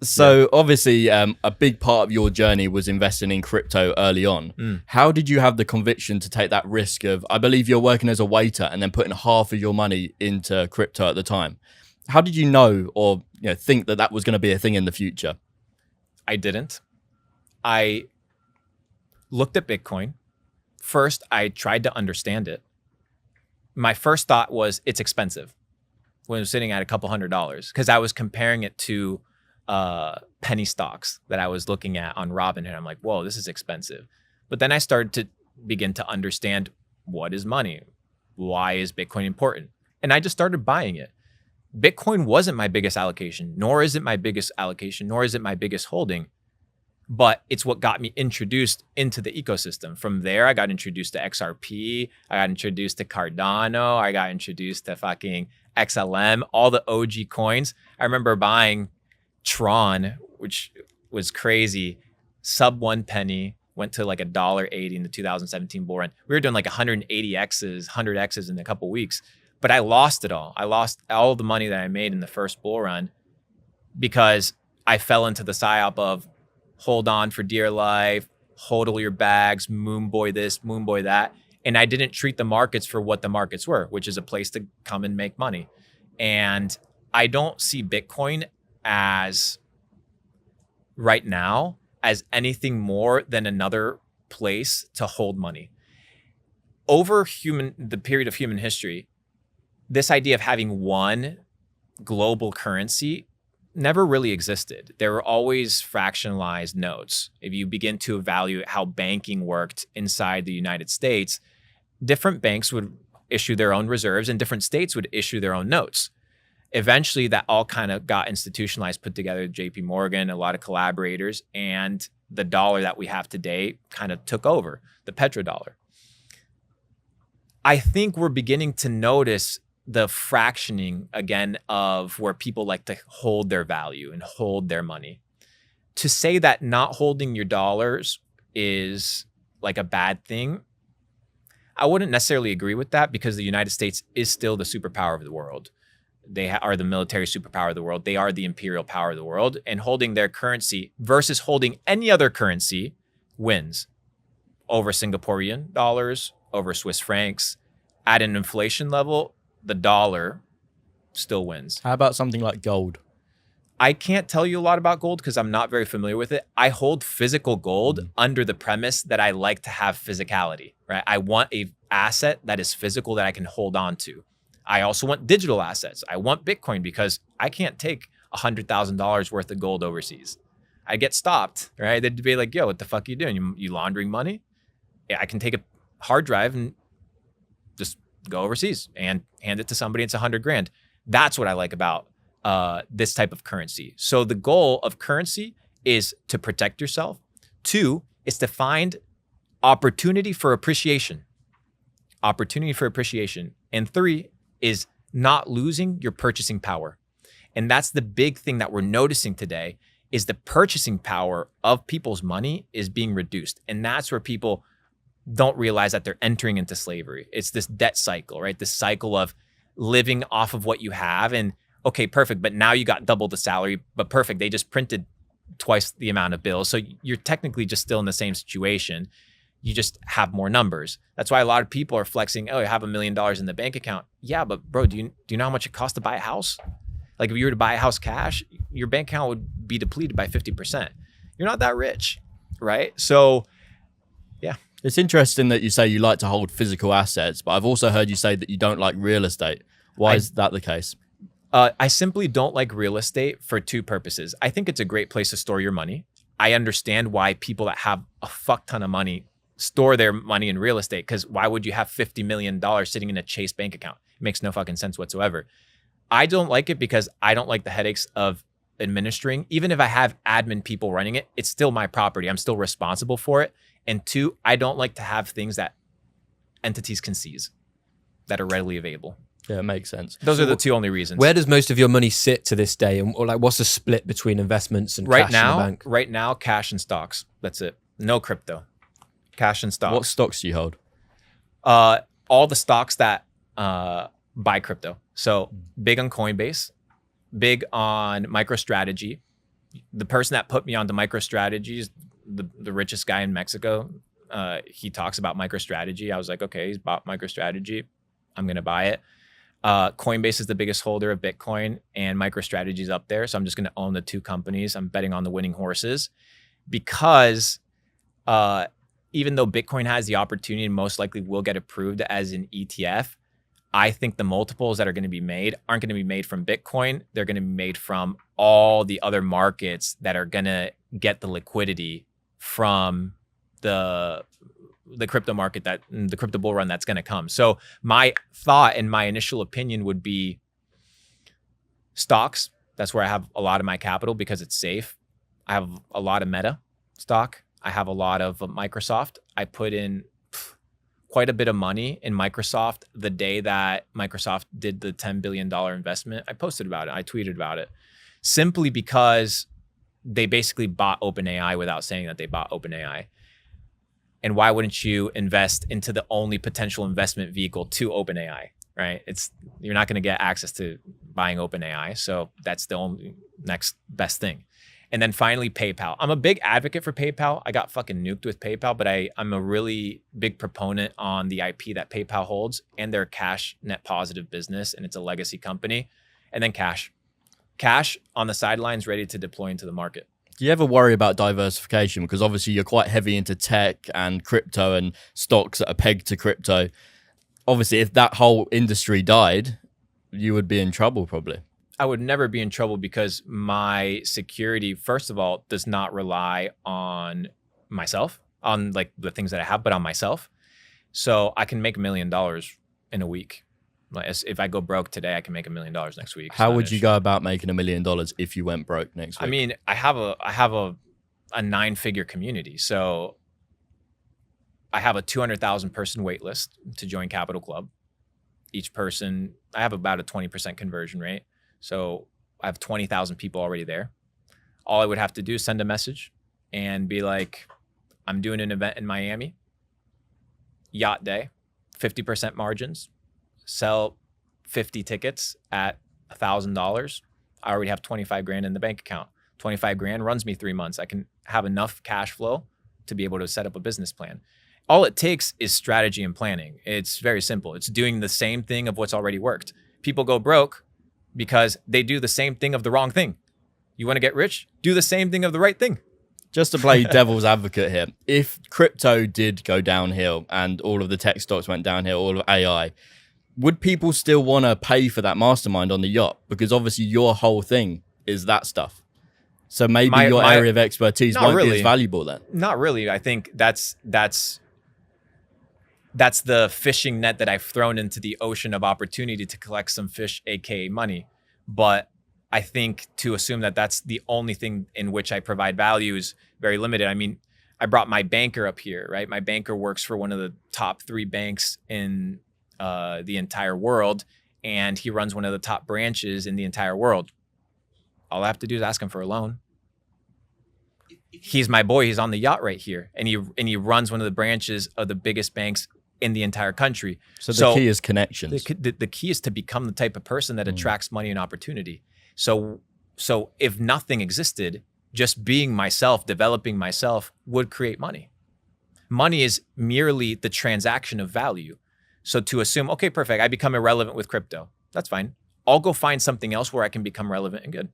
So obviously, a big part of your journey was investing in crypto early on. How did you have the conviction to take that risk of, I believe you're working as a waiter and then putting half of your money into crypto at the time? How did you know or think that that was going to be a thing in the future? I didn't. I looked at Bitcoin. First, I tried to understand it. My first thought was it's expensive when it was sitting at a couple $100s because I was comparing it to penny stocks that I was looking at on Robinhood. I'm like, whoa, this is expensive. But then I started to begin to understand what is money? Why is Bitcoin important? And I just started buying it. Bitcoin wasn't my biggest allocation, nor is it my biggest allocation, nor is it my biggest holding, but it's what got me introduced into the ecosystem. From there, I got introduced to XRP, I got introduced to Cardano, I got introduced to fucking XLM, all the OG coins. I remember buying Tron, which was crazy, sub 1 penny, went to like $1.80 in the 2017 bull run. We were doing like 180Xs, 100Xs in a couple weeks. But I lost it all. I lost all the money that I made in the first bull run because I fell into the psyop of hold on for dear life, hodl your bags, moon boy this, moon boy that. And I didn't treat the markets for what the markets were, which is a place to come and make money. And I don't see Bitcoin as right now as anything more than another place to hold money. Over the period of human history, this idea of having one global currency never really existed. There were always fractionalized notes. If you begin to evaluate how banking worked inside the United States, different banks would issue their own reserves and different states would issue their own notes. Eventually, that all kind of got institutionalized, put together, JP Morgan, a lot of collaborators, and the dollar that we have today kind of took over, the petrodollar. I think we're beginning to notice the fractioning again of where people like to hold their value and hold their money. To say that not holding your dollars is like a bad thing, I wouldn't necessarily agree with that because the United States is still the superpower of the world. They are the military superpower of the world. They are the imperial power of the world. And holding their currency versus holding any other currency wins over Singaporean dollars, over Swiss francs. At an inflation level, the dollar still wins. How about something like gold? I can't tell you a lot about gold because I'm not very familiar with it. I hold physical gold under the premise that I like to have physicality, right? I want a asset that is physical that I can hold on to. I also want digital assets. I want Bitcoin because I can't take $100,000 worth of gold overseas. I get stopped, right? They'd be like, yo, what the fuck are you doing? You laundering money? Yeah, I can take a hard drive and just go overseas and hand it to somebody. It's $100,000. That's what I like about this type of currency. So the goal of currency is to protect yourself. 2 is to find opportunity for appreciation. Opportunity for appreciation. And 3 is not losing your purchasing power. And that's the big thing that we're noticing today is the purchasing power of people's money is being reduced. And that's where people don't realize that they're entering into slavery. It's this debt cycle, right? This cycle of living off of what you have and okay, perfect. But now you got double the salary, but perfect. They just printed twice the amount of bills. So you're technically just still in the same situation. You just have more numbers. That's why a lot of people are flexing, oh, you have $1 million in the bank account. Yeah, but bro, do you know how much it costs to buy a house? Like if you were to buy a house cash, your bank account would be depleted by 50%. You're not that rich, right? So yeah. It's interesting that you say you like to hold physical assets, but I've also heard you say that you don't like real estate. Why is that the case? I simply don't like real estate for 2 purposes. I think it's a great place to store your money. I understand why people that have a fuck ton of money store their money in real estate because why would you have $50 million sitting in a Chase bank account? It makes no fucking sense whatsoever. I don't like it because I don't like the headaches of administering. Even if I have admin people running it, it's still my property. I'm still responsible for it. And 2, I don't like to have things that entities can seize that are readily available. Yeah, it makes sense. Those are the 2 only reasons. Where does most of your money sit to this day? And or like, what's the split between investments and cash in the bank? Right now, cash and stocks. That's it. No crypto. Cash and stocks. What stocks do you hold? All the stocks that buy crypto. So big on Coinbase, big on MicroStrategy, The person that put me onto MicroStrategy, the richest guy in Mexico, he talks about MicroStrategy. I was like, okay, he's bought MicroStrategy. I'm going to buy it. Coinbase is the biggest holder of Bitcoin, and MicroStrategy is up there. So I'm just going to own the two companies. I'm betting on the winning horses because even though Bitcoin has the opportunity and most likely will get approved as an ETF, I think the multiples that are going to be made aren't going to be made from Bitcoin. They're going to be made from all the other markets that are going to get the liquidity from the crypto market, that the crypto bull run that's going to come. So my thought and my initial opinion would be stocks. That's where I have a lot of my capital because it's safe. I have a lot of Meta stock. I have a lot of Microsoft. I put in quite a bit of money in Microsoft the day that Microsoft did the $10 billion investment. I posted about it. I tweeted about it simply because they basically bought OpenAI without saying that they bought OpenAI. And why wouldn't you invest into the only potential investment vehicle to OpenAI, right? You're not going to get access to buying OpenAI. So that's the only next best thing. And then finally, PayPal. I'm a big advocate for PayPal. I got fucking nuked with PayPal, but I'm a really big proponent on the IP that PayPal holds and their cash net positive business. And it's a legacy company. And then cash on the sidelines, ready to deploy into the market. Do you ever worry about diversification? Because obviously you're quite heavy into tech and crypto and stocks that are pegged to crypto. Obviously, if that whole industry died, you would be in trouble probably. I would never be in trouble because my security, first of all, does not rely on myself, on like the things that I have, but on myself. So I can make $1 million in a week. If I go broke today, I can make $1 million next week. How would you go about making $1 million if you went broke next week? I mean, I have a 9-figure community. So I have a 200,000 person wait list to join Capital Club. Each person, I have about a 20% conversion rate. So I have 20,000 people already there. All I would have to do is send a message and be like, I'm doing an event in Miami, yacht day, 50% margins, sell 50 tickets at $1,000. I already have 25 grand in the bank account. 25 grand runs me 3 months. I can have enough cash flow to be able to set up a business plan. All it takes is strategy and planning. It's very simple. It's doing the same thing of what's already worked. People go broke because they do the same thing of the wrong thing. You want to get rich? Do the same thing of the right thing. Just to play devil's advocate here, if crypto did go downhill and all of the tech stocks went downhill, all of AI, would people still want to pay for that mastermind on the yacht? Because obviously your whole thing is that stuff. So maybe your area of expertise won't be as valuable then. Not really. I think that's the fishing net that I've thrown into the ocean of opportunity to collect some fish, aka money. But I think to assume that that's the only thing in which I provide value is very limited. I mean, I brought my banker up here, right? My banker works for one of the top 3 banks in the entire world, and he runs one of the top branches in the entire world. All I have to do is ask him for a loan. He's my boy. He's on the yacht right here, and he runs one of the branches of the biggest banks in the entire country. So the key is connections. The key is to become the type of person that attracts money and opportunity. So if nothing existed, just being myself, developing myself would create money. Money is merely the transaction of value. So to assume, okay, perfect, I become irrelevant with crypto. That's fine. I'll go find something else where I can become relevant and good.